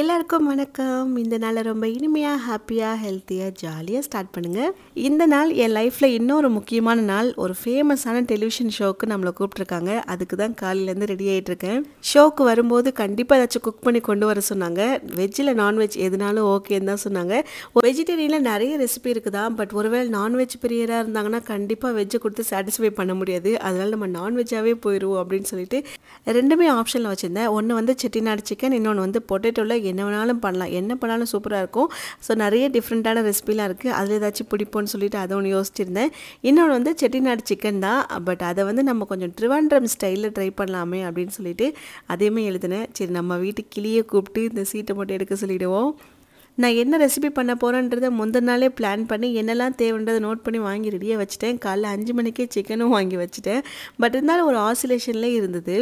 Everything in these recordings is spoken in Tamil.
எல்லாருக்கும் வணக்கம். இந்த நாளை ரொம்ப இனிமையாக, ஹாப்பியாக, ஹெல்த்தியாக, ஜாலியாக ஸ்டார்ட் பண்ணுங்கள். இந்த நாள் என் லைஃப்பில் இன்னொரு முக்கியமான நாள். ஒரு ஃபேமஸான டெலிவிஷன் ஷோவுக்கு நம்மளை கூப்பிட்ருக்காங்க. அதுக்கு தான் காலையிலேருந்து ரெடி ஆகிட்டுருக்கேன். ஷோவுக்கு வரும்போது கண்டிப்பாக ஏதாச்சும் குக் பண்ணி கொண்டு வர சொன்னாங்க. வெஜ்ஜில் நான்வெஜ் எதுனாலும் ஓகேன்னு தான் சொன்னாங்க. வெஜிடேரியனில் நிறைய ரெசிபி இருக்குதா, பட் ஒருவேளை நான்வெஜ் பிரியராக இருந்தாங்கன்னா கண்டிப்பாக வெஜ்ஜை கொடுத்து சாட்டிஸ்ஃபை பண்ண முடியாது. அதனால் நம்ம நான்வெஜ்ஜாகவே போயிடுவோம் அப்படின்னு சொல்லிட்டு ரெண்டுமே ஆப்ஷனில் வச்சுருந்தேன். ஒன்று வந்து செட்டிநாடு சிக்கன், இன்னொன்று வந்து பொட்டேட்டோவில் என்ன வேணாலும் பண்ணலாம், என்ன பண்ணாலும் சூப்பராக இருக்கும். ஸோ நிறைய டிஃப்ரெண்ட்டான ரெசிபிலாம் இருக்குது. அதில் ஏதாச்சும் பிடிப்போன்னு சொல்லிட்டு அதை ஒன்று யோசிச்சிருந்தேன். இன்னொன்று வந்து செட்டிநாடு சிக்கன் தான், பட் அதை வந்து நம்ம கொஞ்சம் ட்ரிவாண்ட்ரம் ஸ்டைலில் ட்ரை பண்ணலாமே அப்படின்னு சொல்லிட்டு அதையுமே எழுதினேன். சரி, நம்ம வீட்டு கிளியை கூப்பிட்டு இந்த சீட்டை மட்டும் எடுக்க சொல்லிவிடுவோம். நான் என்ன ரெசிபி பண்ண போகிறேன்றதை முந்தின நாளே பிளான் பண்ணி என்னெல்லாம் தேவைன்றதை நோட் பண்ணி வாங்கி ரெடியாக வச்சுட்டேன். காலைல 5 மணிக்கே சிக்கனும் வாங்கி வச்சுட்டேன். பட் இருந்தாலும் ஒரு ஆசிலேஷன்லேயே இருந்தது.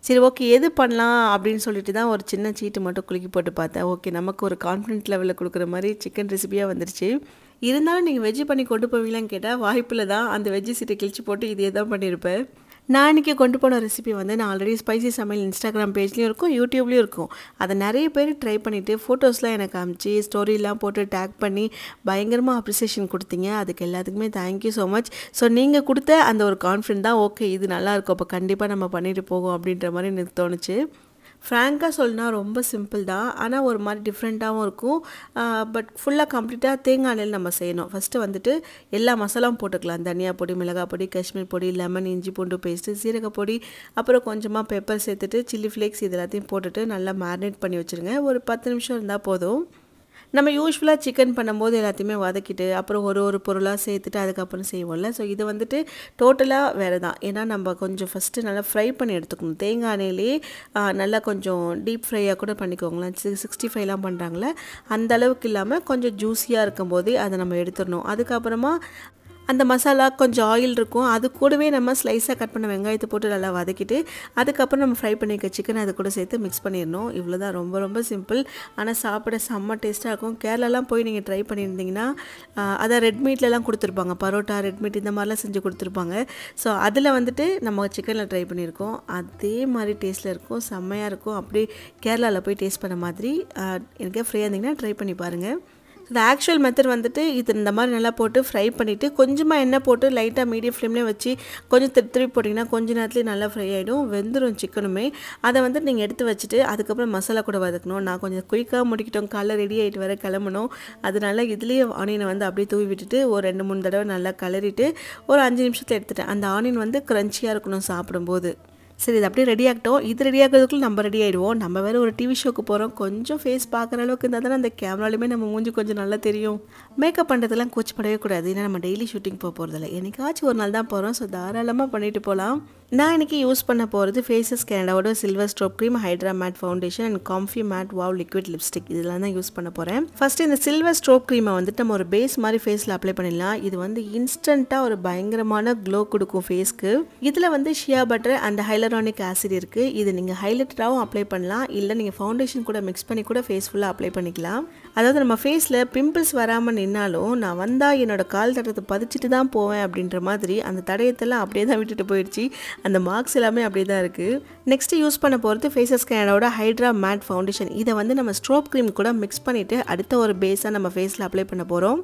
சரி, ஓகே, எது பண்ணலாம் அப்படின்னு சொல்லிட்டு தான் ஒரு சின்ன சீட்டு மட்டும் குலுக்கி போட்டு பார்த்தேன். ஓகே, நமக்கு ஒரு கான்ஃபிடென்ட் லெவலில் கொடுக்குற மாதிரி சிக்கன் ரெசிபியாக வந்துருச்சு. இருந்தாலும் நீங்கள் வெஜ்ஜு பண்ணி கொண்டு போவீங்களான்னு கேட்டால் வாய்ப்பில் தான். அந்த வெஜ்ஜு சீட்டை கிழிச்சு போட்டு இதே தான் பண்ணியிருப்பேன். நான் இன்றைக்கி கொண்டு போன ரெசிபி வந்து நான் ஆல்ரெடி ஸ்பைசி சமையல் இன்ஸ்டாகிராம் பேஜ்லேயும் இருக்கும், யூடியூப்லேயும் இருக்கும். அதை நிறைய பேர் ட்ரை பண்ணிவிட்டு ஃபோட்டோஸ்லாம் எனக்கு அனுப்பிச்சு ஸ்டோரிலாம் போட்டு டேக் பண்ணி பயங்கரமாக அப்ரிசியேஷன் கொடுத்தீங்க. அதுக்கு எல்லாத்துக்குமே தேங்க்யூ ஸோ மச். ஸோ நீங்கள் கொடுத்த அந்த ஒரு கான்ஃபிடென்ட் தான், ஓகே இது நல்லாயிருக்கும், அப்போ கண்டிப்பாக நம்ம பண்ணிட்டு போவோம் அப்படின்ற மாதிரி எனக்கு தோணுச்சு. ஃப்ராங்காக சொல்லணும்னா ரொம்ப சிம்பிள் தான், ஆனால் ஒரு மாதிரி டிஃப்ரெண்ட்டாகவும் இருக்கும். பட் ஃபுல்லாக கம்ப்ளீட்டாக தேங்காய் எண்ணெயில் நம்ம செய்யணும். ஃபஸ்ட்டு வந்துட்டு எல்லா மசாலாவும் போட்டுக்கலாம். தனியா பொடி, மிளகாய் பொடி, காஷ்மீர் பொடி, லெமன், இஞ்சி பூண்டு பேஸ்ட்டு, சீரகப்பொடி, அப்புறம் கொஞ்சமாக பெப்பர் சேர்த்துட்டு சில்லி ஃப்ளேக்ஸ் இது எல்லாத்தையும் போட்டுட்டு நல்லா மேரினேட் பண்ணி வச்சுருங்க. ஒரு 10 நிமிஷம் இருந்தால் போதும். நம்ம யூஸ்வலாக சிக்கன் பண்ணும்போது எல்லாத்தையுமே வதக்கிட்டு அப்புறம் ஒரு பொருளாக சேர்த்துட்டு அதுக்கப்புறம் செய்வோம்ல. ஸோ இது வந்துட்டு டோட்டலாக வேறு தான். ஏன்னா நம்ம கொஞ்சம் ஃபஸ்ட்டு நல்லா ஃப்ரை பண்ணி எடுத்துக்கணும். தேங்காய் எண்ணெயிலே நல்லா கொஞ்சம் டீப் ஃப்ரையாக கூட பண்ணிக்கோங்களேன். 65லாம் பண்ணுறாங்களே அந்த அளவுக்கு இல்லாமல் கொஞ்சம் ஜூஸியாக இருக்கும்போது அதை நம்ம எடுத்துடணும். அதுக்கப்புறமா அந்த மசாலா கொஞ்சம் ஆயில் இருக்கும், அது கூடவே நம்ம ஸ்லைஸாக கட் பண்ண வெங்காயத்தை போட்டு நல்லா வதக்கிட்டு அதுக்கப்புறம் நம்ம ஃப்ரை பண்ணிக்க சிக்கன் அது கூட சேர்த்து மிக்ஸ் பண்ணிடணும். இவ்வளோ தான், ரொம்ப ரொம்ப சிம்பிள். ஆனால் சாப்பிட செம்ம டேஸ்ட்டாக இருக்கும். கேரளாலாம் போய் நீங்கள் ட்ரை பண்ணியிருந்தீங்கன்னா அதை ரெட் மீட்லலாம் கொடுத்துருப்பாங்க. பரோட்டா, ரெட் மீட் இந்த மாதிரிலாம் செஞ்சு கொடுத்துருப்பாங்க. ஸோ அதில் வந்துட்டு நம்ம சிக்கனில் ட்ரை பண்ணியிருக்கோம். அதே மாதிரி டேஸ்ட்டில் இருக்கும், செம்மையாக இருக்கும். அப்படியே கேரளாவில் போய் டேஸ்ட் பண்ண மாதிரி. எனக்கே ஃப்ரீயாக இருந்தீங்கன்னா ட்ரை பண்ணி பாருங்கள். இந்த ஆக்சுவல் மெத்தட் வந்துட்டு இது இந்த மாதிரி நல்லா போட்டு ஃப்ரை பண்ணிவிட்டு கொஞ்சமாக எண்ணெய் போட்டு லைட்டாக மீடியம் ஃப்ளேம்லேயே வச்சு கொஞ்சம் திருப்பி போட்டிங்கன்னா கொஞ்சம் நேரத்துலேயே நல்லா ஃப்ரை ஆகிடும், வெந்துடும் சிக்கனுமே. அதை வந்து நீங்கள் எடுத்து வச்சுட்டு அதுக்கப்புறம் மசாலா கூட வதக்கணும். நான் கொஞ்சம் குயிக்காக முடிக்கிட்டோம், காலைல ரெடி ஆகிட்டு வர கிளம்பணும். அதனால இதுலேயே ஆனியனை வந்து அப்படியே தூவி விட்டுட்டு ஒரு 2-3 தடவை நல்லா கிளறிட்டு ஒரு 5 நிமிஷத்தில் எடுத்துட்டேன். அந்த ஆனியன் வந்து க்ரன்ச்சியாக இருக்கணும் சாப்பிடும்போது. சரி, இது அப்படியே ரெடி ஆகட்டும். இது ரெடி ஆகிறதுக்குள்ள நம்ம ரெடி ஆகிடுவோம். நம்ம வேறு ஒரு டிவி ஷோக்கு போகிறோம். கொஞ்சம் ஃபேஸ் பார்க்குற அளவுக்கு இருந்தால் தானே அந்த கேமராலையுமே நம்ம மூஞ்சி கொஞ்சம் நல்லா தெரியும். மேக்கப் பண்ணுறதுலாம் கூச்சப்படவே கூடாது. ஏன்னா நம்ம டெய்லி ஷூட்டிங் போகிறதில்ல, என்னைக்காச்சும் ஒரு நாள் தான் போகிறோம். ஸோ தாராளமாக பண்ணிட்டு போகலாம். நான் இன்றைக்கி யூஸ் பண்ண போகிறது ஃபேஸஸ் கனடாவோட silver strobe cream, hydra matte foundation and comfy matte wow liquid lipstick, இதெல்லாம் தான் யூஸ் பண்ண போகிறேன். ஃபஸ்ட்டு இந்த சில்வர் ஸ்ட்ரோப் க்ரீமை வந்துட்டு நம்ம ஒரு பேஸ் மாதிரி ஃபேஸில் அப்ளை பண்ணிடலாம். இது வந்து இன்ஸ்டண்ட்டாக ஒரு பயங்கரமான க்ளோ கொடுக்கும் ஃபேஸ்க்கு. இதில் வந்து ஷியா பட்டர் அண்ட் ஹைலரானிக் ஆசிட் இருக்குது. இது நீங்கள் ஹைலைட்டராகவும் அப்ளை பண்ணலாம், இல்லை நீங்கள் ஃபவுண்டேஷன் கூட மிக்ஸ் பண்ணி கூட ஃபேஸ் ஃபுல்லாக அப்ளை பண்ணிக்கலாம். அதாவது நம்ம ஃபேஸில் பிம்பிள்ஸ் வராமல் நின்னாலும் நான் வந்தால் என்னோடய கால் தடத்தை பதிச்சுட்டு தான் போவேன் அப்படின்ற மாதிரி அந்த தடயத்தெல்லாம் அப்படியே தான் விட்டுட்டு போயிடுச்சு. அந்த மார்க்ஸ் எல்லாமே அப்படியே தான் இருக்குது. நெக்ஸ்ட்டு யூஸ் பண்ண போகிறது ஃபேஸஸ் கனடாவோட ஹைட்ரா மேட் ஃபவுண்டேஷன். இதை வந்து நம்ம ஸ்ட்ரோப் க்ரீம் கூட மிக்ஸ் பண்ணிவிட்டு அடுத்த ஒரு பேஸாக நம்ம ஃபேஸில் அப்ளை பண்ண போகிறோம்.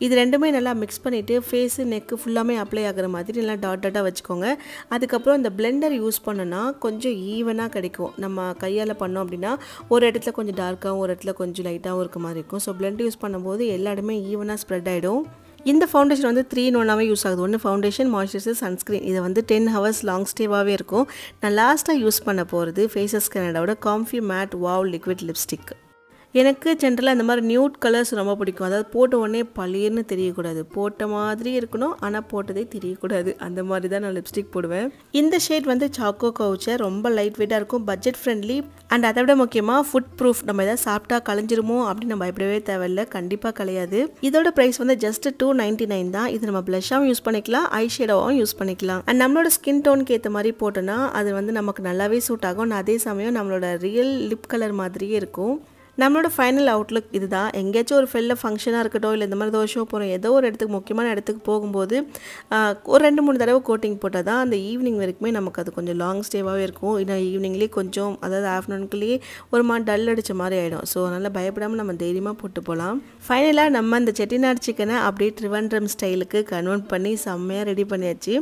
இது ரெண்டுமே நல்லா மிக்ஸ் பண்ணிவிட்டு ஃபேஸு நெக்கு ஃபுல்லாமே அப்ளை ஆகிற மாதிரி நல்லா டாட்டாக வச்சுக்கோங்க. அதுக்கப்புறம் இந்த பிளெண்டர் யூஸ் பண்ணோன்னா கொஞ்சம் ஈவனாக கிடைக்கும். நம்ம கையால் பண்ணோம் அப்படின்னா ஒரு இடத்துல கொஞ்சம் டார்க்காகவும் ஒரு இடத்துல கொஞ்சம் லைட்டாகவும் இருக்க மாதிரி இருக்கும். ஸோ பிளெண்டர் யூஸ் பண்ணும்போது எல்லா இடமே ஈவனாக ஸ்ப்ரெட் ஆகிடும். இந்த ஃபவுண்டேஷன் வந்து 3 in 1ஆகவே யூஸ் ஆகுது. ஒன்று ஃபவுண்டேஷன், மாய்ஸ்சரைசர், சன்ஸ்க்ரீன். இதை வந்து 10 hours லாங் ஸ்டேவாகவே இருக்கும். நான் லாஸ்ட்டாக யூஸ் பண்ண போகிறது ஃபேஸஸ் கனடாவோட comfy matte wow liquid lipstick. எனக்கு ஜென்ரலாக இந்த மாதிரி நியூட் கலர்ஸ் ரொம்ப பிடிக்கும். அதாவது போட்ட உடனே பளிர்னு தெரியக்கூடாது, போட்ட மாதிரி இருக்கணும் ஆனால் போட்டதே தெரியக்கூடாது. அந்த மாதிரி தான் நான் லிப்ஸ்டிக் போடுவேன். இந்த ஷேட் வந்து சாக்கோ கவுச்சர், ரொம்ப லைட் வெயிட்டாக இருக்கும், பட்ஜெட் ஃப்ரெண்ட்லி அண்ட் அதை விட முக்கியமாக ஃபுட் ப்ரூஃப். நம்ம எதாவது சாப்பிட்டா கலைஞ்சிருமோ அப்படின்னு நம்ம பயப்படவே தேவையில்லை, கண்டிப்பாக கலையாது. இதோட ப்ரைஸ் வந்து ஜஸ்ட் $299 தான். இது நம்ம ப்ளஷ்ஷாகவும் யூஸ் பண்ணிக்கலாம், ஐ ஷேடோவும் யூஸ் பண்ணிக்கலாம். அண்ட் நம்மளோட ஸ்கின் டோனுக்கு ஏற்ற மாதிரி போட்டோன்னா அது வந்து நமக்கு நல்லாவே சூட் ஆகும். அதே சமயம் நம்மளோட ரியல் லிப் கலர் மாதிரியே இருக்கும். நம்மளோட ஃபைனல் அவுட்லுக் இதுதான். எங்கேயாச்சும் ஒரு வெளில ஃபங்க்ஷனாக இருக்கட்டும், இல்லை இந்த மாதிரி ஏதோ ஷோ போகிறோம், ஏதோ ஒரு இடத்துக்கு முக்கியமான இடத்துக்கு போகும்போது ஒரு 2-3 தடவை கோட்டிங் போட்டால் தான் அந்த ஈவினிங் வரைக்குமே நமக்கு அது கொஞ்சம் லாங் ஸ்டேவாகவே இருக்கும். ஏன்னா ஈவினிங்லேயே கொஞ்சம், அதாவது ஆஃப்டர்நூனுக்குள்ளேயே ஒரு மாதிரி டல் அடித்த மாதிரி ஆகிடும். ஸோ அதனால் பயப்படாமல் நம்ம தைரியமாக போட்டு போகலாம். ஃபைனலாக நம்ம அந்த செட்டிநாடு சிக்கனை அப்படியே ட்ரிவாண்ட்ரம் ஸ்டைலுக்கு கன்வெர்ட் பண்ணி செம்மையாக ரெடி பண்ணியாச்சு.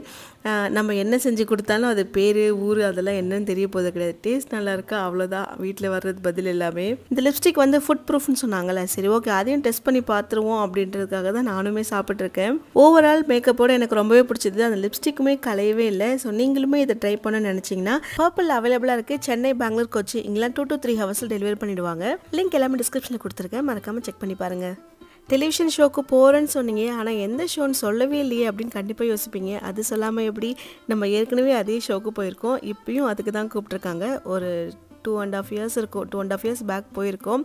நம்ம என்ன செஞ்சு கொடுத்தாலும் அது பேர், ஊர் அதெல்லாம் என்னன்னு தெரிய போகிறது கிடையாது. டேஸ்ட் நல்லா இருக்கா அவ்வளோதான், வீட்டில் வர்றது பதில் எல்லாமே. இந்த லிப்ஸ்டிக் வந்து ஃபுட் ப்ரூஃப்னு சொன்னாங்கல்ல, சரி ஓகே அதையும் டெஸ்ட் பண்ணி பார்த்துருவோம் அப்படின்றதுக்காக தான் நானுமே சாப்பிட்ருக்கேன். ஓவரால் மேக்கப்போடு எனக்கு ரொம்பவே பிடிச்சது. அந்த லிப்ஸ்டிக்குமே கலையவே இல்லை. ஸோ நீங்களுமே இதை ட்ரை பண்ண நினச்சிங்கன்னா பர்பிள் அவைலபிளாக இருக்குது. சென்னை, பெங்களூர், கொச்சி இங்கெல்லாம் 2 to 3 ஹவர்ஸில் டெலிவரி பண்ணிவிடுவாங்க. லிங்க் எல்லாமே டிஸ்கிரிப்ஷனில் கொடுத்துருக்கேன், மறக்காமல் செக் பண்ணி பாருங்கள். டெலிவிஷன் ஷோக்கு போகிறேன்னு சொன்னீங்க, ஆனால் எந்த ஷோன்னு சொல்லவே இல்லையே அப்படின்னு கண்டிப்பாக யோசிப்பீங்க. அது சொல்லாமல் எப்படி, நம்ம ஏற்கனவே அதே ஷோக்கு போயிருக்கோம், இப்பயும் அதுக்கு தான் கூப்பிட்ருக்காங்க. ஒரு 2.5 years இருக்கும், 2.5 years பேக் போயிருக்கோம்.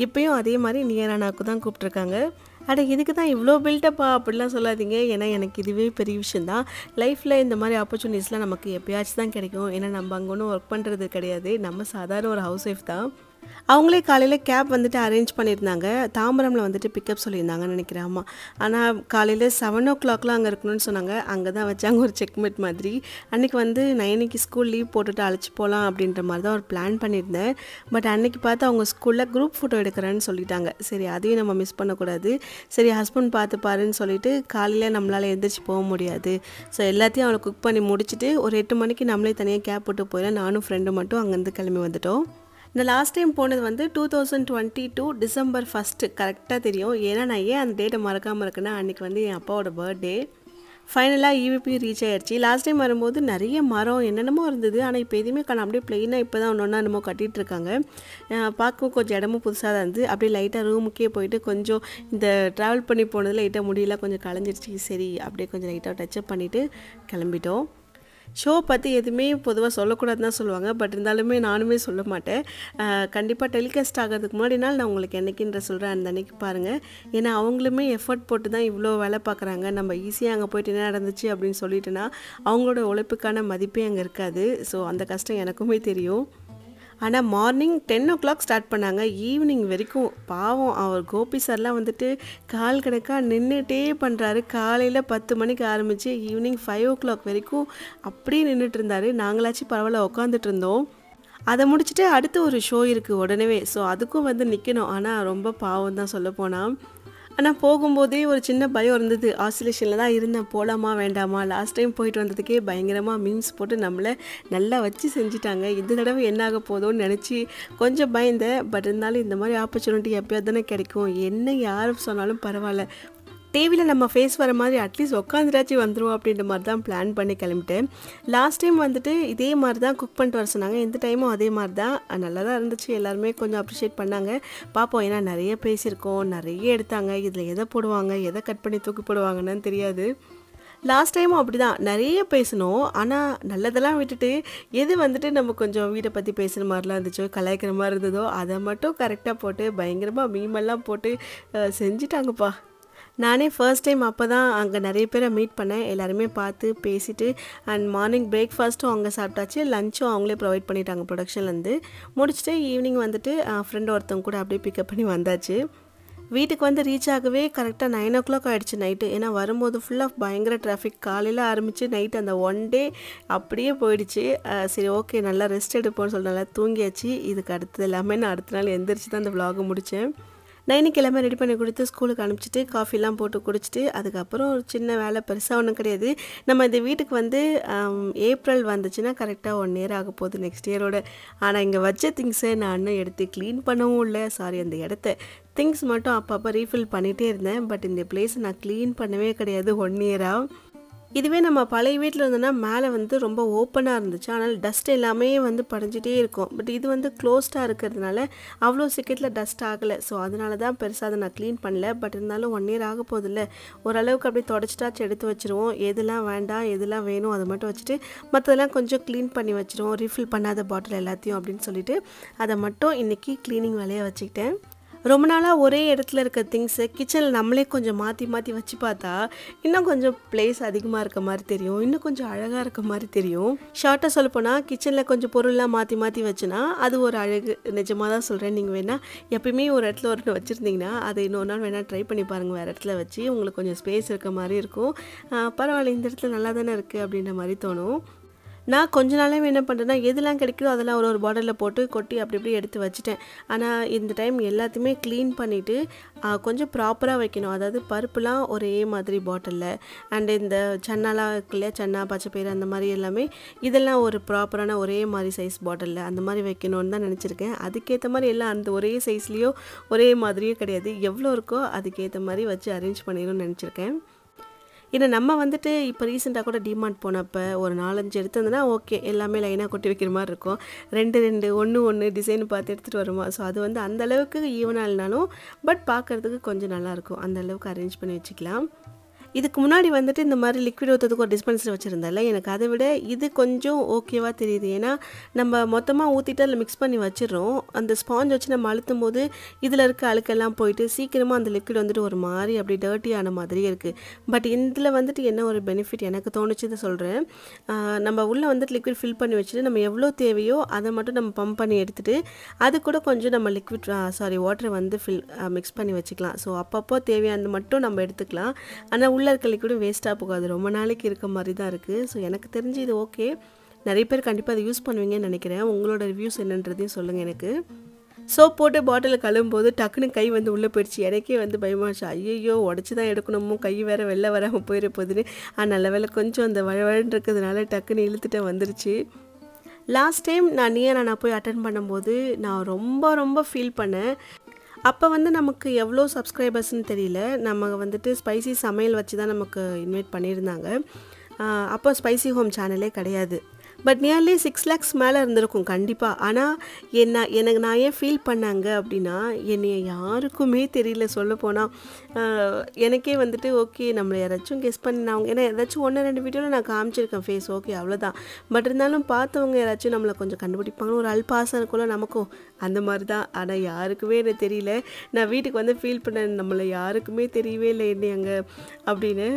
இப்பயும் அதே மாதிரி நியரானாவுக்கு தான் கூப்பிட்ருக்காங்க. இதுக்கு தான் இவ்வளோ பில்டப்பா அப்படிலாம் சொல்லாதீங்க. ஏன்னா எனக்கு இதுவே பெரிய விஷயந்தான். லைஃப்பில் இந்த மாதிரி ஆப்பர்ச்சுனிட்டிஸ்லாம் நமக்கு எப்போயாச்சும் தான் கிடைக்கும். ஏன்னா நம்ம அங்கே ஒன்றும் ஒர்க் பண்ணுறது கிடையாது, நம்ம சாதாரண ஒரு ஹவுஸ் ஒய்ஃப் தான். அவங்களே காலையில் கேப் வந்துட்டு அரேஞ்ச் பண்ணியிருந்தாங்க. தாம்பரமில் வந்துட்டு பிக்கப் சொல்லியிருந்தாங்கன்னு நினைக்கிறேன். ஆமாம், ஆனால் காலையில் 7 o'clockலாம் அங்கே இருக்கணும்னு சொன்னாங்க. அங்கே தான் வச்சாங்க ஒரு செக்மேட் மாதிரி. அன்றைக்கி வந்து நான் இன்னைக்கு ஸ்கூல் லீவ் போட்டுட்டு அழைச்சி போகலாம் அப்படின்ற மாதிரி தான் ஒரு பிளான் பண்ணியிருந்தேன். பட் அன்றைக்கி பார்த்து அவங்க ஸ்கூலில் குரூப் ஃபோட்டோ எடுக்கிறேன்னு சொல்லிட்டாங்க. சரி அதையும் நம்ம மிஸ் பண்ணக்கூடாது, சரி ஹஸ்பண்ட் பார்த்துப்பாருன்னு சொல்லிட்டு காலையில் நம்மளால் எழுந்திரிச்சு போக முடியாது. ஸோ எல்லாத்தையும் அவளை குக் பண்ணி முடிச்சுட்டு ஒரு 8 மணிக்கு நம்மளே தனியாக கேப் போட்டு போயிடலாம். நானும் ஃப்ரெண்டும் மட்டும் அங்கேருந்து கிளம்பி வந்துட்டோம். இந்த லாஸ்ட் டைம் போனது வந்து 2022 December 1 கரெக்டாக தெரியும். ஏன்னா நான் ஏன் அந்த டேட்டை மறக்காமல் இருக்கேன்னா, அன்றைக்கி வந்து என் அப்பாவோட பர்த்டே. ஃபைனலாக ஈவிபி ரீச் ஆகிடுச்சு. லாஸ்ட் டைம் வரும்போது நிறைய மரம் என்னென்னமோ இருந்தது, ஆனால் இப்போ எதுவுமே காணோம். அப்படியே ப்ளெயினாக இப்போ தான் ஒன்று என்னமோ கட்டிகிட்ருக்காங்க. பார்க்கவும் கொஞ்சம் இடமும் புதுசாக தான் இருந்தது. அப்படியே லைட்டாக ரூமுக்கே போயிட்டு கொஞ்சம் இந்த ட்ராவல் பண்ணி போனதில் லைட்டாக முடியெல்லாம் கொஞ்சம் களைஞ்சிருச்சு. சரி அப்படியே கொஞ்சம் லைட்டாக டச்சப் பண்ணிவிட்டு கிளம்பிட்டோம். ஷோ பற்றி எதுவுமே பொதுவாக சொல்லக்கூடாதுன்னு தான் சொல்லுவாங்க. பட் இருந்தாலுமே நானுமே சொல்ல மாட்டேன். கண்டிப்பாக டெலிகாஸ்ட் ஆகிறதுக்கு முன்னாடி நாள் நான் உங்களுக்கு என்றைக்குன்ற சொல்கிறேன், அந்த அன்றைக்கி பாருங்கள். ஏன்னா அவங்களுமே எஃபர்ட் போட்டு தான் இவ்வளோ வேலை பார்க்குறாங்க. நம்ம ஈஸியாக அங்கே போய்ட்டு என்ன நடந்துச்சு அப்படின்னு சொல்லிட்டுனா அவங்களோட உழைப்புக்கான மதிப்பே அங்கே இருக்காது. ஸோ அந்த கஷ்டம் எனக்குமே தெரியும். ஆனால் மார்னிங் 10 o'clock ஸ்டார்ட் பண்ணாங்க, ஈவினிங் வரைக்கும். பாவம் அவர் கோபி சார்லாம் வந்துட்டு கால் கணக்காக நின்றுட்டே பண்ணுறாரு. காலையில் 10 மணிக்கு ஆரம்பித்து ஈவினிங் 5 o'clock வரைக்கும் அப்படியே நின்றுட்டு இருந்தார். நாங்களாச்சும் பரவாயில்ல உட்காந்துட்டு இருந்தோம். அதை முடிச்சுட்டு அடுத்து ஒரு ஷோ இருக்குது உடனே. ஸோ அதுக்கும் வந்து நிற்கணும். ஆனால் ரொம்ப பாவம் தான் சொல்ல போனால். ஆனால் போகும்போதே ஒரு சின்ன பயம் இருந்தது. ஆசிலேஷனில் தான் இருந்தேன், போகலாமா வேண்டாமா. லாஸ்ட் டைம் போயிட்டு வந்ததுக்கே பயங்கரமாக மீம்ஸ் போட்டு நம்மளை நல்லா வச்சு செஞ்சுட்டாங்க. இந்த தடவை என்ன ஆக போதோன்னு நினச்சி கொஞ்சம் பயந்தேன். பட் இருந்தாலும் இந்த மாதிரி ஆப்பர்ச்சுனிட்டி எப்போயாவது தானே கிடைக்கும். என்ன யார் சொன்னாலும் பரவாயில்ல, டிவியில் நம்ம ஃபேஸ் வர மாதிரி அட்லீஸ்ட் உட்காந்துட்டாச்சு வந்துடும் அப்படின்ற மாதிரி தான் பிளான் பண்ணி கிளம்பிட்டேன். லாஸ்ட் டைம் வந்துட்டு இதே மாதிரி தான் குக் பண்ணிட்டு வர சொன்னாங்க. இந்த டைமும் அதே மாதிரி தான். நல்லா தான் இருந்துச்சு. எல்லாருமே கொஞ்சம் அப்ரிஷியேட் பண்ணாங்க. பார்ப்போம், ஏன்னா நிறைய பேசியிருக்கோம், நிறைய எடுத்தாங்க. இதில் எதை போடுவாங்க, எதை கட் பண்ணி தூக்கி போடுவாங்கன்னு தெரியாது. லாஸ்ட் டைமும் அப்படி தான் நிறைய பேசணும். ஆனால் நல்லதெல்லாம் விட்டுட்டு எது வந்துட்டு நம்ம கொஞ்சம் வீட்டை பற்றி பேசுகிற மாதிரிலாம் இருந்துச்சோ, கலாய்க்கிற மாதிரி இருந்ததோ அதை மட்டும் கரெக்டாக போட்டு பயங்கரமாக மீமெல்லாம் போட்டு செஞ்சிட்டாங்கப்பா. நானே ஃபர்ஸ்ட் டைம் அப்போ தான் அங்கே நிறைய பேரை மீட் பண்ணேன். எல்லாருமே பார்த்து பேசிவிட்டு அண்ட் மார்னிங் பிரேக்ஃபாஸ்ட்டும் அங்கே சாப்பிட்டாச்சு, லஞ்சும் அவங்களே ப்ரொவைட் பண்ணிட்டாங்க ப்ரொடக்ஷன்லேருந்து. முடிச்சுட்டு ஈவினிங் வந்துட்டு ஃப்ரெண்ட் ஒருத்தவங்க கூட அப்படியே பிக்கப் பண்ணி வந்தாச்சு. வீட்டுக்கு வந்து ரீச் ஆகவே கரெக்டாக 9 o'clock ஆகிடுச்சு நைட்டு. ஏன்னா வரும்போது ஃபுல்லாக பயங்கர டிராஃபிக். காலையில் ஆரம்பித்து நைட்டு அந்த 1 day அப்படியே போயிடுச்சு. சரி ஓகே நல்லா ரெஸ்ட் எடுப்போம்னு சொல்லி நல்லா தூங்கியாச்சு. இதுக்கு அடுத்தது எல்லாமே நான் அடுத்த நாள் எந்திரிச்சு தான் அந்த vlog முடித்தேன். நைனுக்கு எல்லாமே ரெடி பண்ணி கொடுத்து ஸ்கூலுக்கு அனுப்பிச்சிட்டு காஃபிலாம் போட்டு குடிச்சிட்டு அதுக்கப்புறம் ஒரு சின்ன வேலை, பெருசாக ஒன்றும் கிடையாது. நம்ம இந்த வீட்டுக்கு வந்து ஏப்ரல் வந்துச்சுன்னா கரெக்டாக 1 year ஆக போகுது நெக்ஸ்ட் இயரோட. ஆனால் இங்கே வச்ச திங்ஸை நான் இன்னும் எடுத்து க்ளீன் பண்ணவும் இல்லை. சாரி, அந்த இடத்த திங்ஸ் மட்டும் அப்பப்போ ரீஃபில் பண்ணிகிட்டே இருந்தேன். பட் இந்த பிளேஸை நான் க்ளீன் பண்ணவே கிடையாது 1 year-ஆக. இதுவே நம்ம பழைய வீட்டில் இருந்தோன்னா மேலே வந்து ரொம்ப ஓப்பனாக இருந்துச்சு. ஆனால் டஸ்ட் எல்லாமே வந்து படிஞ்சிட்டே இருக்கும். பட் இது வந்து க்ளோஸ்டாக இருக்கிறதுனால அவ்வளோ சீக்கிரத்தில் டஸ்ட் ஆகலை. ஸோ அதனால தான் பெருசாக அதை நான் க்ளீன் பண்ணல. பட் இருந்தாலும் 1 year ஆக போதில்லை, ஓரளவுக்கு அப்படியே தொடச்சிட்டாச்சு எடுத்து வச்சுருவோம். எதெல்லாம் வேண்டாம் எதெல்லாம் வேணும் அதை மட்டும் வச்சுட்டு மற்றதெல்லாம் கொஞ்சம் க்ளீன் பண்ணி வச்சுருவோம். ரீஃபில் பண்ணாத பாட்டில் எல்லாத்தையும் அப்படின்னு சொல்லிட்டு அதை மட்டும் இன்றைக்கி க்ளீனிங் வேலையை வச்சுக்கிட்டேன். ரொம்ப நாளாக ஒரே இடத்துல இருக்க திங்ஸை கிச்சனில் நம்மளே கொஞ்சம் மாற்றி மாற்றி வச்சு பார்த்தா இன்னும் கொஞ்சம் ப்ளேஸ் அதிகமாக இருக்க மாதிரி தெரியும், இன்னும் கொஞ்சம் அழகாக இருக்க மாதிரி தெரியும். ஷார்ட்டாக சொல்லப்போனால் கிச்சனில் கொஞ்சம் பொருள்லாம் மாற்றி மாற்றி வச்சுனா அது ஒரு அழகு. நிஜமாக தான் சொல்கிறேன். நீங்கள் வேணால் எப்பயுமே ஒரு இடத்துல ஒரு வச்சுருந்தீங்கன்னா அதை இன்னொரு நாள் வேணால் ட்ரை பண்ணி பாருங்கள். வேறு இடத்துல வச்சு உங்களுக்கு கொஞ்சம் ஸ்பேஸ் இருக்க மாதிரி இருக்கும். பரவாயில்ல, இந்த இடத்துல நல்லா தானே இருக்குது அப்படின்ற மாதிரி தோணும். நான் கொஞ்ச நாளாகவே என்ன பண்ணுறேன்னா, எதெல்லாம் கிடைக்குதோ அதெல்லாம் ஒரு பாட்டிலில் போட்டு கொட்டி அப்படி இப்படி எடுத்து வச்சுட்டேன். ஆனால் இந்த டைம் எல்லாத்தையுமே க்ளீன் பண்ணிவிட்டு கொஞ்சம் ப்ராப்பராக வைக்கணும். அதாவது பருப்புலாம் ஒரே மாதிரி பாட்டிலில், அண்டு இந்த சன்னாலாம் இருக்கு இல்லையா, சன்னா பச்சைப்பயிறு அந்த மாதிரி எல்லாமே இதெல்லாம் ஒரு ப்ராப்பரான ஒரே மாதிரி சைஸ் பாட்டிலில் அந்த மாதிரி வைக்கணும்னு தான் நினச்சிருக்கேன். அதுக்கேற்ற மாதிரி எல்லாம் அந்த ஒரே சைஸ்லேயோ ஒரே மாதிரியும் கிடையாது, எவ்வளோ இருக்கோ அதுக்கேற்ற மாதிரி வச்சு அரேஞ்ச் பண்ணிடணும்னு நினச்சிருக்கேன். ஏன்னா நம்ம வந்துட்டு இப்போ ரீசெண்டாக கூட டிமார்ட் போனப்போ ஒரு 4-5 எடுத்துருந்தோன்னா ஓகே, எல்லாமே லைனாக கொட்டி வைக்கிற மாதிரி இருக்கும். 2 1 டிசைன் பார்த்து எடுத்துகிட்டு வருமா. ஸோ அது வந்து அந்தளவுக்கு ஈவனாக இல்லைனாலும் பட் பார்க்குறதுக்கு கொஞ்சம் நல்லாயிருக்கும். அந்தளவுக்கு அரேஞ்ச் பண்ணி வச்சுக்கலாம். இதுக்கு முன்னாடி வந்துட்டு இந்த மாதிரி லிக்விட் ஊற்றுறதுக்கு ஒரு டிஸ்பென்சர் வச்சுருந்தால எனக்கு அதை விட இது கொஞ்சம் ஓகேவாக தெரியுது. ஏன்னா நம்ம மொத்தமாக ஊற்றிட்டு அதில் மிக்ஸ் பண்ணி வச்சிடறோம். அந்த ஸ்பாஞ்ச் வச்சு நம்ம அழுத்தும் போது இதில் இருக்க அழுக்கெல்லாம் போயிட்டு சீக்கிரமாக அந்த லிக்விட் வந்துட்டு ஒரு மாதிரி அப்படி டர்ட்டியான மாதிரியே இருக்குது. பட் இதில் வந்துட்டு என்ன ஒரு பெனிஃபிட் எனக்கு தோணுச்சு சொல்கிறேன். நம்ம உள்ளே வந்துட்டு லிக்விட் ஃபில் பண்ணி வச்சுட்டு நம்ம எவ்வளோ தேவையோ அதை மட்டும் நம்ம பம்ப் பண்ணி எடுத்துகிட்டு அது கூட கொஞ்சம் நம்ம வாட்டரை வந்து மிக்ஸ் பண்ணி வச்சுக்கலாம். ஸோ அப்பப்போ தேவையானது மட்டும் நம்ம எடுத்துக்கலாம். ஆனால் உள்ளே இருக்க லிக்விடும் வேஸ்ட்டாக போகாது, ரொம்ப நாளைக்கு இருக்க மாதிரி தான் இருக்குது. ஸோ எனக்கு தெரிஞ்சு இது ஓகே. நிறைய பேர் கண்டிப்பாக அதை யூஸ் பண்ணுவீங்கன்னு நினைக்கிறேன். உங்களோட ரிவ்யூஸ் என்னன்றதையும் சொல்லுங்கள் எனக்கு. சோப் போட்டு பாட்டிலில் கழுவும்போது டக்குன்னு கை வந்து உள்ளே போயிடுச்சு. எனக்கே வந்து பயமாச்சு. ஐயோ உடச்சி தான் எடுக்கணுமோ, கை வேறு வெளில வராமல் போயிட போகுதுன்னு. நல்ல வேலை கொஞ்சம் அந்த வழவழன்னு இருக்கிறதுனால டக்குன்னு இழுத்துட்டு வந்துருச்சு. லாஸ்ட் டைம் நான் போய் அட்டன் பண்ணும்போது நான் ரொம்ப ஃபீல் பண்ணேன். அப்போ வந்து நமக்கு எவ்வளோ சப்ஸ்கிரைபர்ஸ்ன்னு தெரியல. நம்ம வந்துட்டு ஸ்பைசி சமையல் வச்சு தான் நமக்கு இன்வைட் பண்ணியிருந்தாங்க. அப்போ ஸ்பைசி ஹோம் சேனலே கிடையாது. பட் நியர்லி 6 lakhs மேலே இருந்திருக்கும் கண்டிப்பாக. ஆனால் நான் ஏன் ஃபீல் பண்ணாங்க அப்படின்னா, என்னை யாருக்குமே தெரியல சொல்லப்போனால். எனக்கே வந்துட்டு ஓகே நம்மளை யாராச்சும் கெஸ் பண்ணினாங்க. ஏன்னா ஏதாச்சும் 1-2 வீடியோவில் நான் காமிச்சிருக்கேன் ஃபேஸ், ஓகே அவ்வளோதான். பட் இருந்தாலும் பார்த்தவங்க யாராச்சும் நம்மளை கொஞ்சம் கண்டுபிடிப்பாங்கன்னு ஒரு அல்பாசம் இருக்கும்ல நமக்கும், அந்த மாதிரி தான். ஆனால் யாருக்குமே எனக்கு தெரியல. நான் வீட்டுக்கு வந்து ஃபீல் பண்ணேன், நம்மளை யாருக்குமே தெரியவே இல்லை என்னை அங்கே அப்படின்னு.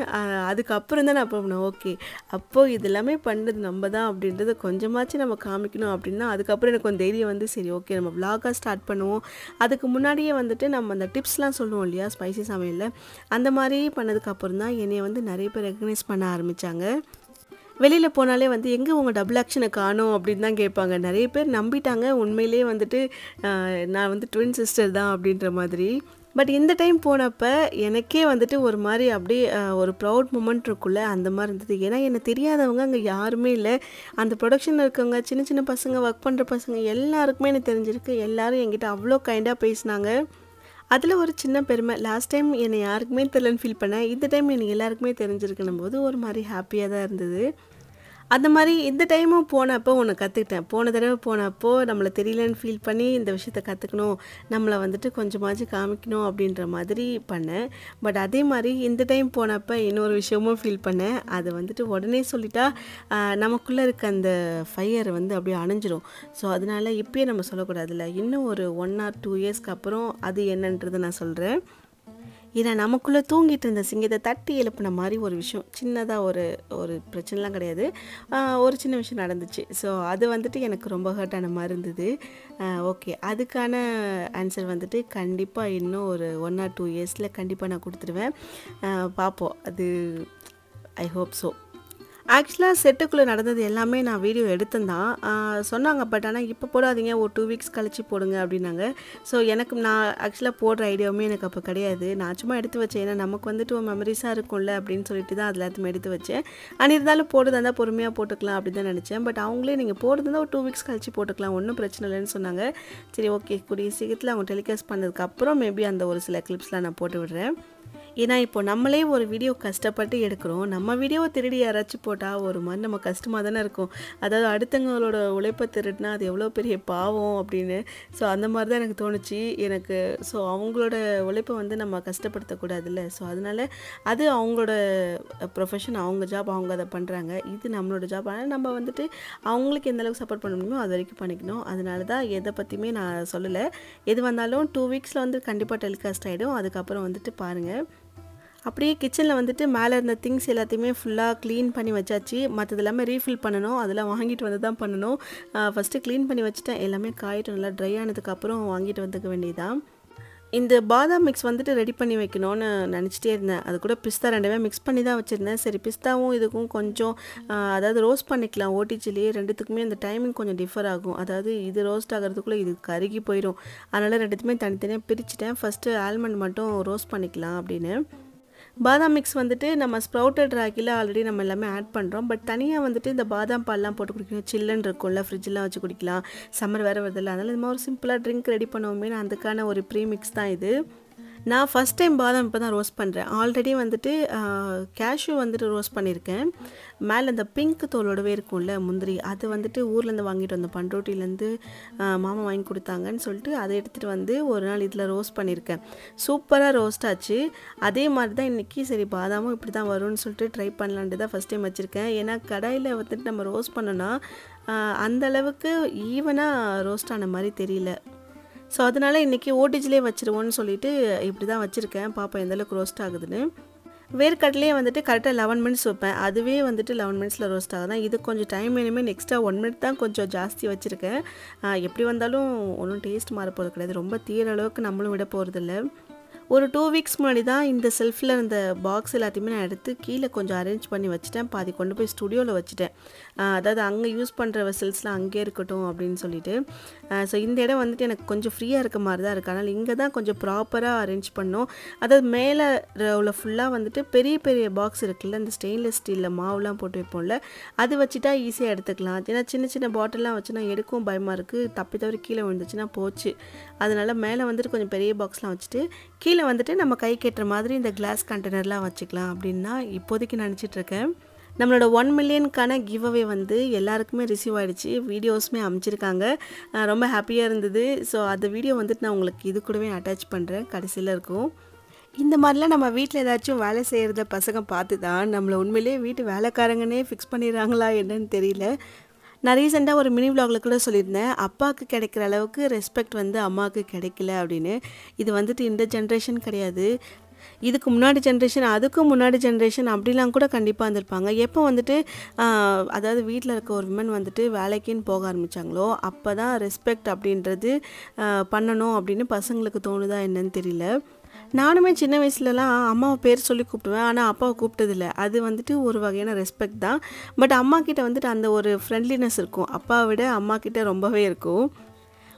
அதுக்கப்புறம் தான் நான் போனேன், ஓகே அப்போது இது எல்லாமே பண்ணுறது நம்ம தான் அப்படின்றது கொஞ்சமாச்சு நம்ம காமிக்கணும் அப்படின்னா. அதுக்கப்புறம் எனக்கு கொஞ்சம் தைரியம் வந்து சரி ஓகே நம்ம விலாகாக ஸ்டார்ட் பண்ணுவோம். அதுக்கு முன்னாடியே வந்துட்டு நம்ம அந்த டிப்ஸ்லாம் சொல்லுவோம் இல்லையா ஸ்பைசி சமையலில், அந்த மாதிரி பண்ணதுக்கப்புறம் தான் என்னை வந்து நிறைய பேர் ரெகக்னைஸ் பண்ண ஆரம்பித்தாங்க. வெளியில் போனாலே வந்து எங்கே உங்கள் டபுள் ஆக்ஷனை காணோம் அப்படின்னு தான் கேட்பாங்க. நிறைய பேர் நம்பிட்டாங்க உண்மையிலே வந்துட்டு நான் வந்து ட்வின் சிஸ்டர் தான் அப்படின்ற மாதிரி. பட் இந்த டைம் போனப்போ எனக்கே வந்துட்டு ஒரு மாதிரி அப்படியே ஒரு ப்ரௌட் மூமெண்ட் இருக்குல்ல, அந்த மாதிரி இருந்தது. ஏன்னா என்னை தெரியாதவங்க அங்கே யாருமே இல்லை. அந்த ப்ரொடக்ஷனில் இருக்கவங்க சின்ன பசங்க, ஒர்க் பண்ணுற பசங்க எல்லாருக்குமே எனக்கு தெரிஞ்சிருக்கு. எல்லோரும் என்கிட்ட அவ்வளோ கைண்டாக பேசினாங்க. அதில் ஒரு சின்ன பெருமை. லாஸ்ட் டைம் என்னை யாருக்குமே தெரியலன்னு ஃபீல் பண்ணேன். இந்த டைம் எனக்கு எல்லாருக்குமே தெரிஞ்சிருக்கணும் போது ஒரு மாதிரி ஹாப்பியாக தான் இருந்தது. அந்த மாதிரி இந்த டைமும் போனப்போ ஒன்று கற்றுக்கிட்டேன். போன தடவை போனப்போ நம்மளை தெரியலன்னு ஃபீல் பண்ணி இந்த விஷயத்த கற்றுக்கணும், நம்மளை வந்துட்டு கொஞ்சமாச்சும் காமிக்கணும் அப்படின்ற மாதிரி பண்ணேன். பட் அதே மாதிரி இந்த டைம் போனப்போ இன்னொரு விஷயமும் ஃபீல் பண்ணேன். அது வந்துட்டு உடனே சொல்லிட்டா நமக்குள்ளே இருக்க அந்த ஃபயர் வந்து அப்படியே அணைஞ்சிரும். ஸோ அதனால் இப்போயே நம்ம சொல்லக்கூடாதுல்ல, இன்னும் ஒரு 1 or 2 இயர்ஸ்க்கு அப்புறம் அது என்னன்றதை நான் சொல்கிறேன். ஏன்னா நமக்குள்ளே தூங்கிட்டு இருந்த சிங்கத்தை தட்டி எழுப்பின மாதிரி ஒரு விஷயம், சின்னதாக ஒரு பிரச்சனைலாம் கிடையாது, ஒரு சின்ன விஷயம் நடந்துச்சு. ஸோ அது வந்துட்டு எனக்கு ரொம்ப ஹர்ட் ஆன மாதிரி இருந்தது. ஓகே அதுக்கான ஆன்சர் வந்துட்டு கண்டிப்பாக இன்னும் ஒரு 1 or 2 இயர்ஸில் கண்டிப்பாக நான் கொடுத்துருவேன். பார்ப்போம், அது ஐ ஹோப் ஸோ. ஆக்சுவலாக செட்டுக்குள்ளே நடந்தது எல்லாமே நான் வீடியோ எடுத்தேன்தான் சொன்னாங்க. பட் ஆனால் இப்போ போடாதீங்க, ஒரு 2 வீக்ஸ் கழிச்சு போடுங்க அப்படின்னாங்க. ஸோ நான் ஆக்சுவலாக போடுற ஐடியாவுமே எனக்கு அப்போ கிடையாது. நான் சும்மா எடுத்து வச்சேன். ஏன்னா நமக்கு வந்துட்டு ஒரு மெமரிஸாக இருக்கும்ல அப்படின்னு சொல்லிட்டு தான் அதில் எல்லாத்தையுமே எடுத்து வச்சேன். ஆனால் இருந்தாலும் போடுறதா இருந்தால் பொறுமையாக போட்டுக்கலாம் அப்படின்னு தான் நினச்சேன். பட் அவங்களே நீங்கள் போடுறதா ஒரு 2 வீக்ஸ் கழிச்சு போட்டுக்கலாம், ஒன்றும் பிரச்சனை இல்லைன்னு சொன்னாங்க. சரி ஓகே, கூடிய சீக்கிரத்தில் அவங்க டெலிகாஸ்ட் பண்ணதுக்கப்புறம் மேபி அந்த ஒரு சில கிளிப்ஸ்லாம் நான் போட்டு விடுறேன். ஏன்னா இப்போ நம்மளே ஒரு வீடியோ கஷ்டப்பட்டு எடுக்கிறோம். நம்ம வீடியோவை திருடி யாராச்சும் போட்டால் ஒரு மாதிரி நம்ம கஷ்டமாக தானே இருக்கும். அதாவது அடுத்தவங்களோட உழைப்பை திருடினா அது எவ்வளோ பெரிய பாவம் அப்படின்னு. ஸோ அந்த மாதிரி தான் எனக்கு தோணுச்சு எனக்கு. ஸோ அவங்களோட உழைப்பை வந்து நம்ம கஷ்டப்படுத்தக்கூடாதுல்ல. ஸோ அதனால் அது அவங்களோட ப்ரொஃபஷன், அவங்க ஜாப், அவங்க அதை பண்ணுறாங்க. இது நம்மளோட ஜாப். ஆனால் நம்ம வந்துட்டு அவங்களுக்கு எந்த அளவுக்கு சப்போர்ட் பண்ண முடியுமோ அது வரைக்கும் பண்ணிக்கணும். அதனால தான் எதை பற்றியுமே நான் சொல்லலை. எது வந்தாலும் 2 வீக்ஸில் வந்து கண்டிப்பாக டெலிகாஸ்ட் ஆகிடும். அதுக்கப்புறம் வந்துட்டு பாருங்கள். அப்படியே கிச்சனில் வந்துட்டு மேலே இருந்த திங்ஸ் எல்லாத்தையுமே ஃபுல்லாக க்ளீன் பண்ணி வச்சாச்சு. மற்றது எல்லாமே ரீஃபில் பண்ணணும். அதெல்லாம் வாங்கிட்டு வந்து தான் பண்ணணும். ஃபஸ்ட்டு க்ளீன் பண்ணி வச்சுட்டேன். எல்லாமே காயிட்டும் நல்லா ட்ரை ஆனதுக்கப்புறம் வாங்கிட்டு வந்துக்க வேண்டியதான். இந்த பாதாம் மிக்ஸ் வந்துட்டு ரெடி பண்ணி வைக்கணும்னு நினச்சிட்டே இருந்தேன். அது கூட பிஸ்தா ரெண்டுமே மிக்ஸ் பண்ணி தான் வச்சுருந்தேன். சரி பிஸ்தாவும் இதுக்கும் கொஞ்சம் அதாவது ரோஸ்ட் பண்ணிக்கலாம். ஓடிஜிலேயே ரெண்டுத்துக்குமே அந்த டைமிங் கொஞ்சம் டிஃபர் ஆகும். அதாவது இது ரோஸ்ட் ஆகிறதுக்குள்ளே இது கருகி போயிடும். அதனால் ரெண்டுத்துமே தனித்தனியாக பிரிச்சுட்டேன். ஃபஸ்ட்டு ஆல்மண்ட் மட்டும் ரோஸ்ட் பண்ணிக்கலாம் அப்படின்னு. பாதாம் மிக்ஸ் வந்துட்டு நம்ம ஸ்ப்ரவுட்டட் ராகியில் ஆல்ரெடி நம்ம எல்லாமே ஆட் பண்ணுறோம். பட் தனியாக வந்துட்டு இந்த பாதாம் பால்லாம் போட்டு குடிக்கணும். சில்லுன்னு இருக்கும்ல, ஃப்ரிட்ஜெலாம் வச்சு குடிக்கலாம். சம்மர் வேறு வருதில்ல, அதனால் இந்த மாதிரி ஒரு சிம்பிளாக ட்ரிங்க் ரெடி பண்ணுவோமே, அதுக்கான ஒரு ப்ரீ மிக்ஸ் தான் இது. நான் ஃபஸ்ட் டைம் பாதாம் இப்போ தான் ரோஸ்ட் பண்ணுறேன். ஆல்ரெடி வந்துட்டு கேஷ்யூ வந்துட்டு ரோஸ்ட் பண்ணியிருக்கேன். மேலே அந்த பிங்க் தோலோடவே இருக்கும்ல முந்திரி, அது வந்துட்டு ஊர்லேருந்து வாங்கிட்டு வந்தோம். பண்ருட்டிலேருந்து மாமா வாங்கி கொடுத்தாங்கன்னு சொல்லிட்டு அதை எடுத்துகிட்டு வந்து ஒரு நாள் இதில் ரோஸ்ட் பண்ணியிருக்கேன். சூப்பராக ரோஸ்ட் ஆச்சு. அதே மாதிரி தான் இன்றைக்கி சரி பாதாமும் இப்படி தான் வரும்னு சொல்லிட்டு ட்ரை பண்ணலான்ட்டு தான் ஃபஸ்ட் டைம் வச்சுருக்கேன். ஏன்னா கடாயில் வந்துட்டு நம்ம ரோஸ்ட் பண்ணோன்னா அந்தளவுக்கு ஈவனாக ரோஸ்ட் ஆன மாதிரி தெரியல. ஸோ அதனால் இன்றைக்கி ஓடிஜிலே வச்சுருவோன்னு சொல்லிட்டு இப்படி தான் வச்சுருக்கேன். பாப்பா எந்தளவுக்கு ரோஸ்ட் ஆகுதுன்னு. வேர்க்கடலையே வந்துட்டு கரெக்டாக 11 மினிட்ஸ் வைப்பேன். அதுவே வந்துட்டு 11 மினிட்ஸில் ரோஸ்ட் ஆகுதான். இது கொஞ்சம் டைம் வேணுமே, எக்ஸ்ட்ரா 1 மினிட் தான் கொஞ்சம் ஜாஸ்தி வச்சுருக்கேன். எப்படி வந்தாலும் ஒன்றும் டேஸ்ட் மாறப்போகிறது கிடையாது. ரொம்ப தீர அளவுக்கு நம்மளும் விட போகிறதில்ல. ஒரு 2 வீக்ஸ் முன்னாடி தான் இந்த செல்ஃபில் இருந்த பாக்ஸ் எல்லாத்தையுமே நான் எடுத்து கீழே கொஞ்சம் அரேஞ்ச் பண்ணி வச்சுட்டேன். பாதி கொண்டு போய் ஸ்டுடியோவில் வச்சுட்டேன். அதாவது அங்கே யூஸ் பண்ணுற வெசல்ஸ்லாம் அங்கே இருக்கட்டும் அப்படின்னு சொல்லிட்டு. ஸோ இந்த இடம் வந்துட்டு எனக்கு கொஞ்சம் ஃப்ரீயாக இருக்க மாதிரி தான் இருக்குது. அதனால் இங்கே தான் கொஞ்சம் ப்ராப்பராக அரேஞ்ச் பண்ணோம். அதாவது மேலே உள்ள ஃபுல்லாக வந்துட்டு பெரிய பெரிய பாக்ஸ் இருக்குல்ல, இந்த ஸ்டெயின்லெஸ் ஸ்டீலில் மாவுலாம் போட்டு வைப்போம்ல, அது வச்சுட்டா ஈஸியாக எடுத்துக்கலாம். ஏன்னா சின்ன சின்ன பாட்டில்லாம் வச்சுனா எடுக்கவும் பயமாக இருக்குது. தப்பி தவறி கீழே விழுந்துச்சுன்னா போச்சு. அதனால் மேலே வந்துட்டு கொஞ்சம் பெரிய பாக்ஸ்லாம் வச்சுட்டு கீழே வந்துட்டு நம்ம கை கட்டுற மாதிரி இந்த கிளாஸ் கண்டெய்னர்லாம் வச்சுக்கலாம் அப்படின்னு தான் இப்போதைக்கு நினச்சிட்ருக்கேன். நம்மளோட 1 மில்லியனுக்கான கிவ் அவே வந்து எல்லாருக்குமே ரிசீவ் ஆகிடுச்சு. வீடியோஸுமே அமைச்சிருக்காங்க. ரொம்ப ஹாப்பியாக இருந்தது. ஸோ அந்த வீடியோ வந்துட்டு நான் உங்களுக்கு இது கூடவே அட்டாச் பண்ணுறேன், கடைசியில் இருக்கும். இந்த மாதிரிலாம் நம்ம வீட்டில் ஏதாச்சும் வேலை செய்கிறத பசங்க பார்த்து தான் நம்மளை உண்மையிலேயே வீட்டு வேலைக்காரங்கன்னே ஃபிக்ஸ் பண்ணிடுறாங்களா என்னன்னு தெரியல. நான் ரீசெண்டாக ஒரு மினி விலாகில் கூட சொல்லியிருந்தேன், அப்பாவுக்கு கிடைக்கிற அளவுக்கு ரெஸ்பெக்ட் வந்து அம்மாவுக்கு கிடைக்கல அப்படின்னு. இது வந்துட்டு இந்த ஜென்ரேஷன் கிடையாது, இதுக்கு முன்னாடி ஜென்ரேஷன், அதுக்கும் முன்னாடி ஜென்ரேஷன் அப்படிலாம் கூட கண்டிப்பாக இருந்திருப்பாங்க. எப்போ வந்துட்டு அதாவது வீட்டில் இருக்க ஒரு விமன் வந்துட்டு வேலைக்குன்னு போக ஆரம்பித்தாங்களோ அப்போ தான் ரெஸ்பெக்ட் அப்படின்றது பண்ணணும் அப்படின்னு பசங்களுக்கு தோணுதா என்னன்னு தெரியல. நானுமே சின்ன வயசுலலாம் அம்மாவை பேர் சொல்லி கூப்பிடுவேன். ஆனால் அப்பாவை கூப்பிட்டதில்லை. அது வந்துட்டு ஒரு வகையான ரெஸ்பெக்ட் தான். பட் அம்மா கிட்ட வந்துட்டு அந்த ஒரு ஃப்ரெண்ட்லினஸ் இருக்கும். அப்பாவை விட அம்மா கிட்ட ரொம்பவே இருக்கும்.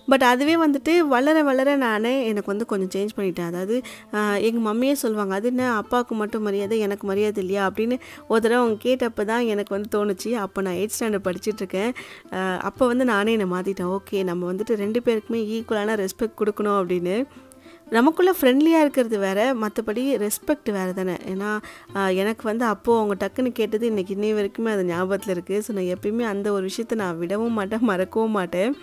பட் அதுவே வந்துட்டு வளர வளர நானே எனக்கு வந்து கொஞ்சம் சேஞ்ச் பண்ணிட்டேன். அதாவது எங்கள் மம்மியே சொல்லுவாங்க, அது என்ன அப்பாவுக்கு மட்டும் மரியாதை எனக்கு மரியாதை இல்லையா அப்படின்னு. ஒரு தடவை அவங்க கேட்டப்போ தான் எனக்கு வந்து தோணுச்சு. அப்போ நான் 8th ஸ்டாண்டர்ட் படிச்சுட்ருக்கேன். அப்போ வந்து நானே என்னை மாற்றிட்டேன். ஓகே, நம்ம வந்துட்டு 2 பேருக்குமே ஈக்குவலான ரெஸ்பெக்ட் கொடுக்கணும் அப்படின்னு. நமக்குள்ளே ஃப்ரெண்ட்லியாக இருக்கிறது வேறு, மற்றபடி ரெஸ்பெக்ட் வேறு தானே. ஏன்னா எனக்கு வந்து அப்போது அவங்க டக்குன்னு கேட்டது இன்றைக்கி இன்னை வரைக்குமே அது ஞாபகத்தில் இருக்குது. ஸோ நான் எப்பயுமே அந்த ஒரு விஷயத்தை நான் விடவும் மாட்டேன், மறக்கவும் மாட்டேன்.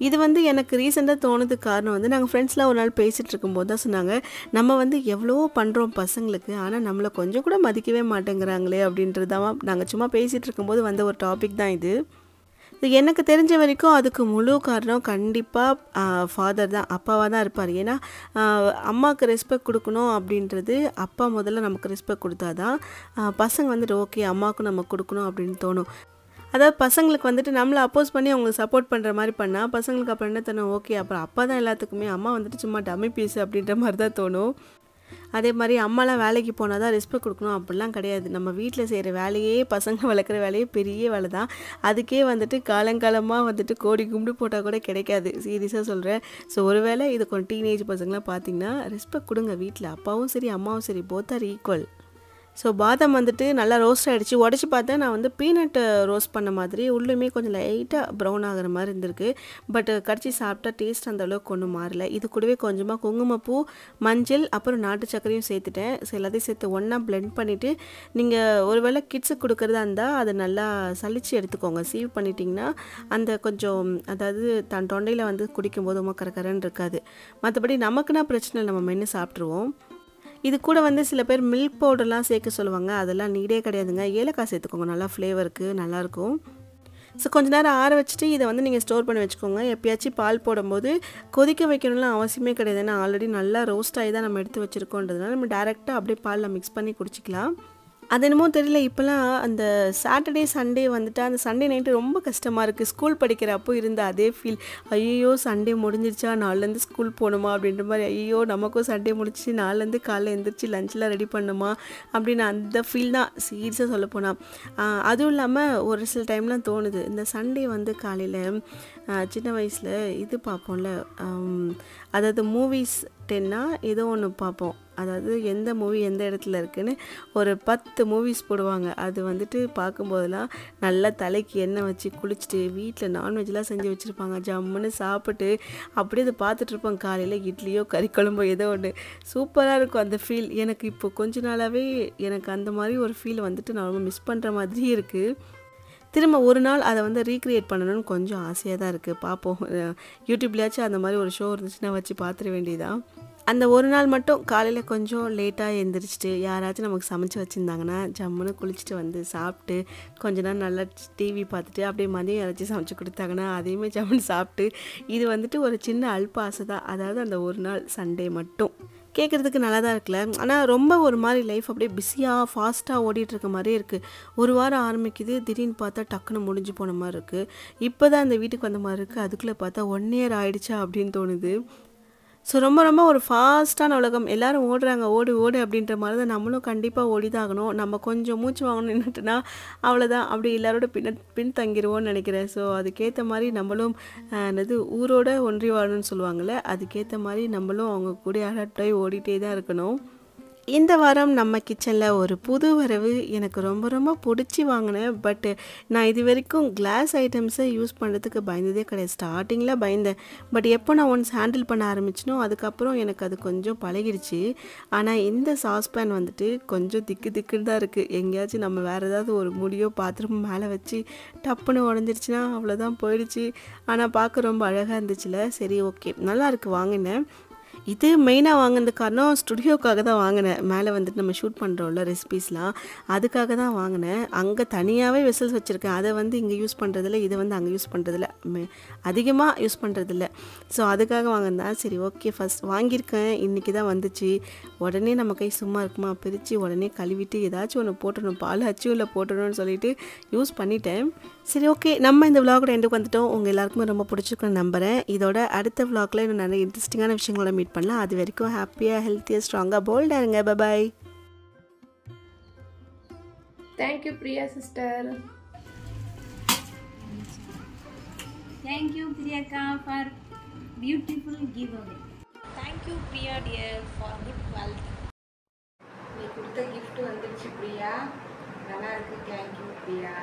இது வந்து எனக்கு ரீசெண்டாக தோணுதுக்கு காரணம் வந்து நாங்கள் ஃப்ரெண்ட்ஸ்லாம் ஒரு நாள் பேசிகிட்டு இருக்கும்போது தான் சொன்னாங்க, நம்ம வந்து எவ்வளவோ பண்ணுறோம் பசங்களுக்கு, ஆனால் நம்மளை கொஞ்சம் கூட மதிக்கவே மாட்டேங்கிறாங்களே அப்படின்றது தான் நாங்கள் சும்மா பேசிகிட்டு இருக்கும்போது வந்த ஒரு டாபிக் தான் இது. எனக்கு தெரிஞ்ச வரைக்கும் அதுக்கு முழு காரணம் கண்டிப்பாக ஃபாதர் தான், அப்பாவாக தான் இருப்பார். ஏன்னா அம்மாவுக்கு ரெஸ்பெக்ட் கொடுக்கணும் அப்படின்றது அப்பா முதல்ல நமக்கு ரெஸ்பெக்ட் கொடுத்தா தான் பசங்க வந்துட்டு ஓகே அம்மாவுக்கும் நம்ம கொடுக்கணும் அப்படின்னு தோணும். அதாவது பசங்களுக்கு வந்துட்டு நம்மளை அப்போஸ் பண்ணி அவங்களுக்கு சப்போர்ட் பண்ணுற மாதிரி பண்ணால் பசங்களுக்கு அப்புறம் என்ன தோணும், ஓகே அப்புறம் அப்பா தான் எல்லாத்துக்குமே, அம்மா வந்துட்டு சும்மா டம்மி பீஸ் அப்படின்ற மாதிரி தான் தோணும். அதே மாதிரி அம்மாலாம் வேலைக்கு போனால் தான் ரெஸ்பெக்ட் கொடுக்கணும் அப்படிலாம் கிடையாது. நம்ம வீட்டில் செய்கிற வேலையே, பசங்க வளர்க்குற வேலையே பெரிய வேலை தான். அதுக்கே வந்துட்டு காலங்காலமாக வந்துட்டு கோடி கும்பிடு போட்டால் கூட கிடைக்காது, சீரியஸாக சொல்கிறேன். ஸோ ஒரு வேளை இது கொஞ்சம் டீனேஜ் பசங்களாம் பார்த்திங்கன்னா ரெஸ்பெக்ட் கொடுங்க வீட்டில். அப்பாவும் சரி அம்மாவும் சரி, போத் ஆர் ஈக்குவல். ஸோ பாதாம் வந்துட்டு நல்லா ரோஸ்ட் ஆகிடுச்சு. உடச்சி பார்த்தா நான் வந்து பீனட்டு ரோஸ்ட் பண்ண மாதிரி உள்ளுமே கொஞ்சம் லைட்டாக ப்ரௌன் ஆகிற மாதிரி இருந்திருக்கு. பட் கடிச்சு சாப்பிட்டா டேஸ்ட் அந்தளவுக்கு ஒன்றும் மாறல. இது கூடவே கொஞ்சமாக குங்குமப்பூ, மஞ்சள், அப்புறம் நாட்டு சர்க்கரையும் சேர்த்துட்டேன். ஸோ எல்லாத்தையும் சேர்த்து ஒன்றா பிளெண்ட் பண்ணிவிட்டு, நீங்கள் ஒருவேளை கிட்ஸுக்கு கொடுக்குறதா இருந்தால் அதை நல்லா சலிச்சு எடுத்துக்கோங்க. சீவ் பண்ணிட்டிங்கன்னா அந்த கொஞ்சம் அதாவது தன் தொண்டையில் வந்து குடிக்கும்போது ரொம்ப கரகரன்னு இருக்காது. மற்றபடி நமக்குன்னா பிரச்சனை, நம்ம மென்று சாப்பிட்ருவோம். இது கூட வந்து சில பேர் மில்க் பவுடர்லாம் சேர்க்க சொல்லுவாங்க. அதெல்லாம் நீடே கிடையாதுங்க. ஏலக்காய் சேர்த்துக்கோங்க, நல்லா ஃப்ளேவருக்கு நல்லாயிருக்கும். ஸோ கொஞ்ச நேரம் ஆற வச்சுட்டு இதை வந்து நீங்கள் ஸ்டோர் பண்ணி வச்சுக்கோங்க. எப்பயாச்சும் பால் போடும்போது கொதிக்க வைக்கணும்லாம் அவசியமே கிடையாது. ஏன்னா ஆல்ரெடி நல்லா ரோஸ்ட் ஆகி தான் நம்ம எடுத்து வச்சுருக்கோன்றதுனால நம்ம டேரெக்டாக அப்படியே பாலில் மிக்ஸ் பண்ணி குடிச்சிக்கலாம். அது என்னமோ தெரியல, இப்போலாம் அந்த சாட்டர்டே சண்டே வந்துட்டு அந்த சண்டே நைட்டு ரொம்ப கஷ்டமாக இருக்குது. ஸ்கூல் படிக்கிறப்போ இருந்த அதே ஃபீல், ஐயோ சண்டே முடிஞ்சிருச்சா, நாலுலேருந்து ஸ்கூல் போகணுமா அப்படின்ற மாதிரி, ஐயோ நமக்கும் சண்டே முடிச்சு நாலுலேருந்து காலைல எழுந்திரிச்சு லஞ்செலாம் ரெடி பண்ணணுமா அப்படின்னு அந்த ஃபீல் தான் சீரியஸாக சொல்லப்போனால். அதுவும் இல்லாமல் ஒரு சில டைம்லாம் தோணுது, இந்த சண்டே வந்து காலையில் சின்ன வயசில் இது பார்ப்போம்ல, அதாவது மூவிஸ் 10னா ஏதோ ஒன்று பார்ப்போம். அதாவது எந்த மூவி எந்த இடத்துல இருக்குதுன்னு ஒரு 10 மூவிஸ் போடுவாங்க. அது வந்துட்டு பார்க்கும்போதெல்லாம் நல்லா தலைக்கு எண்ணெய் வச்சு குளிச்சுட்டு வீட்டில் நான்வெஜ்லாம் செஞ்சு வச்சுருப்பாங்க. ஜம்முன்னு சாப்பிட்டு அப்படியே அதை பார்த்துட்ருப்போம். காலையில் இட்லியோ கறி குழம்போ ஏதோ ஒன்று சூப்பராக இருக்கும் அந்த ஃபீல். எனக்கு இப்போ கொஞ்ச நாளாகவே எனக்கு அந்த மாதிரி ஒரு ஃபீல் வந்துட்டு நான் ரொம்ப மிஸ் பண்ணுற மாதிரி இருக்குது. திரும்ப ஒரு நாள் அதை வந்து ரீக்ரியேட் பண்ணணும்னு கொஞ்சம் ஆசையாக தான் இருக்குது. பார்ப்போம், யூடியூப்லேயாச்சும் அந்த மாதிரி ஒரு ஷோ இருந்துச்சுன்னா வச்சு பார்த்துட வேண்டியதான். அந்த ஒரு நாள் மட்டும் காலையில் கொஞ்சம் லேட்டாக எழுந்திரிச்சிட்டு யாராச்சும் நமக்கு சமைச்சு வச்சுருந்தாங்கன்னா ஜம்முன்னு குளிச்சுட்டு வந்து சாப்பிட்டு கொஞ்ச நேரம் நல்லா டிவி பார்த்துட்டு அப்படியே மதியம் யாராச்சும் சமைச்சு கொடுத்தாங்கன்னா அதையுமே ஜம்முன்னு சாப்பிட்டு, இது வந்துட்டு ஒரு சின்ன அல்ப ஆசை தான். அதாவது அந்த ஒரு நாள் சண்டே மட்டும் கேட்குறதுக்கு நல்லா தான் இருக்குல்ல. ஆனால் ரொம்ப ஒரு மாதிரி லைஃப் அப்படியே பிஸியாக ஃபாஸ்ட்டாக ஓடிட்டுருக்க மாதிரியே இருக்குது. ஒரு வாரம் ஆரம்பிக்குது, திடீர்னு பார்த்தா டக்குன்னு முடிஞ்சு போன மாதிரி இருக்குது. இப்போ தான் அந்த வீட்டுக்கு வந்த மாதிரி இருக்குது. அதுக்குள்ளே பார்த்தா 1 இயர் ஆகிடுச்சா அப்படின்னு தோணுது. ஸோ ரொம்ப ரொம்ப ஒரு ஃபாஸ்ட்டான உலகம். எல்லோரும் ஓடுறாங்க, ஓடு ஓடு அப்படின்ற மாதிரி தான் நம்மளும் கண்டிப்பாக ஓடி தான் ஆகணும். நம்ம கொஞ்சம் மூச்சு வாங்கணும் நின்றுட்டுனா அவ்வளோதான், அப்படி எல்லாரோட பின் தங்கிடுவோன்னு நினைக்கிறேன். ஸோ அதுக்கேற்ற மாதிரி நம்மளும் என்னது ஊரோட ஒன்றி வாழணும்னு சொல்லுவாங்கள்ல, அதுக்கேற்ற மாதிரி நம்மளும் அவங்க கூட அடாப்ட் ஆகி ஓடிட்டே தான் இருக்கணும். இந்த வாரம் நம்ம கிச்சனில் ஒரு புது வரவு எனக்கு ரொம்ப ரொம்ப பிடிச்சி வாங்கினேன். பட் நான் இது வரைக்கும் கிளாஸ் ஐட்டம்ஸை யூஸ் பண்ணுறதுக்கு பயந்ததே கிடையாது. ஸ்டார்டிங்கில் பயந்தேன். பட் எப்போ நான் ஒன்ஸ் ஹேண்டில் பண்ண ஆரம்பிச்சினோ அதுக்கப்புறம் எனக்கு அது கொஞ்சம் பழகிடுச்சு. ஆனால் இந்த சாஸ்பேன் வந்துட்டு கொஞ்சம் திக்குன்னு தான் இருக்குது. எங்கேயாச்சும் நம்ம வேறு ஏதாவது ஒரு முடியோ பாத்திரமும் மேலே வச்சு டப்புன்னு உடஞ்சிருச்சுன்னா அவ்வளோதான், போயிடுச்சு. ஆனால் பார்க்க ரொம்ப அழகாக இருந்துச்சுல, சரி ஓகே நல்லா இருக்குது வாங்கினேன். இது மெயினாக வாங்கினது காரணம் ஸ்டுடியோக்காக தான் வாங்கினேன். மேலே வந்துட்டு நம்ம ஷூட் பண்ணுறோம்ல ரெசிபீஸ்லாம், அதுக்காக தான் வாங்கினேன். அங்கே தனியாகவே வெசல்ஸ் வச்சுருக்கேன். அதை வந்து இங்கே யூஸ் பண்ணுறதில்ல, இதை வந்து அங்கே யூஸ் பண்ணுறதில்ல, அதிகமாக யூஸ் பண்ணுறதில்ல. ஸோ அதுக்காக வாங்கினேன். சரி ஓகே, ஃபஸ்ட் வாங்கியிருக்கேன், இன்றைக்கி தான் வந்துச்சு. உடனே நம்ம கை சும்மா இருக்குமா, பிரித்து உடனே கழுவிட்டு ஏதாச்சும் ஒன்று போட்டணும், பால் அச்சுவில் போட்டணும்னு சொல்லிட்டு யூஸ் பண்ணிட்டேன். சரி ஓகே, நம்ம இந்த விலாகோட எண்டுக்கு வந்துட்டோம். உங்கள் எல்லாருக்குமே ரொம்ப பிடிச்சிருக்குன்னு நம்புகிறேன். இதோட அடுத்த விலாகில் இன்னும் நிறைய இன்ட்ரெஸ்டிங்கான விஷயங்களோட மீட் பண்ணலாம். அது வரைக்கும் ஹாப்பியாக, ஹெல்த்தியாக, ஸ்ட்ராங்காக, போல்டாக இருங்க. Bye. Thank you Priya sister. Thank you பிரியாக்கா for beautiful giveaway. Thank you Priya dear for good wealth. நீ கொடுத்த கிஃப்ட் வந்துடுச்சு பிரியா, நல்லா இருக்கு. தேங்க்யூ பிரியா.